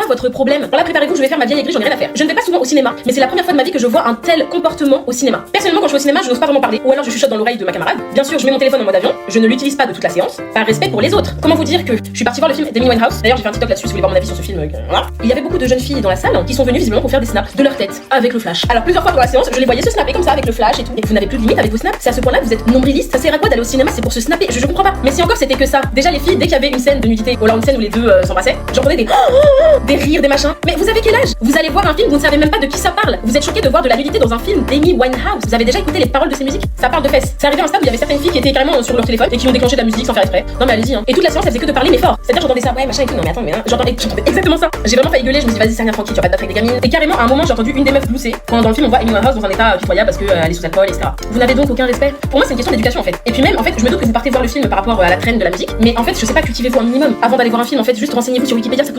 votre problème? Là, préparez-vous, je vais faire ma vieille aigrie, j'en ai rien à faire. Je ne vais pas souvent au cinéma, mais c'est la première fois de ma vie que je vois un tel comportement au cinéma. Personnellement, quand je vais au cinéma, je n'ose pas vraiment parler, ou alors je chuchote dans l'oreille de ma camarade. Bien sûr, je mets mon téléphone en mode avion, je ne l'utilise pas de toute la séance, par respect pour les autres. Comment vous dire que je suis partie voir le film d'Amy Winehouse? D'ailleurs, j'ai fait un TikTok là-dessus si vous voulez voir mon avis sur ce film. Voilà. Il y avait beaucoup de jeunes filles dans la salle qui sont venues visiblement pour faire des snaps de leur tête avec le flash. Alors plusieurs fois dans la séance, je les voyais se snapper comme ça avec le flash et tout. Et vous n'avez plus de limite avec vos snaps. C'est à ce point-là que vous êtes nombriliste. Ça sert à quoi d'aller au cinéma? C'est pour se snapper. Je comprends pas. Mais si encore c'était que ça. Déjà les filles, dès qu'il y avait une scène de nudité, ou alors une scène où les deux s'embrassaient, j'entendais des rires, des machins. Mais vous avez quel âge? Vous allez voir un film, vous ne savez même pas de qui ça parle. Vous êtes choqués de voir de la nudité dans un film d'Amy Winehouse. Vous avez déjà écouté les paroles de ces musiques? Ça parle de fesses. C'est arrivé à un stade où il y avait certaines filles qui étaient carrément sur leur téléphone et qui ont déclenché de la musique sans faire exprès. Non mais allez-y hein. Et toute la séance elle faisait que de parler mais fort. C'est-à-dire j'entendais ça, ouais machin et tout. Non mais attends mais hein, j'entendais exactement ça. J'ai vraiment failli gueuler, je me dis vas-y c'est rien tranquille, tu vas pas te battre avec des gamines. Et carrément à un moment j'ai entendu une des meufs glousser quand dans le film on voit Amy Winehouse dans un état pitoyable parce qu'elle est sous alcool, etc. Vous n'avez donc aucun respect. Pour moi c'est une question d'éducation en fait. Et puis même en fait je me doute que vous partez voir le film par rapport à la traîne de la musique, mais en fait je sais pas, cultivez-vous un minimum. Avant d'aller voir un film en fait juste renseignez-vous sur Wikipédia, ça coûte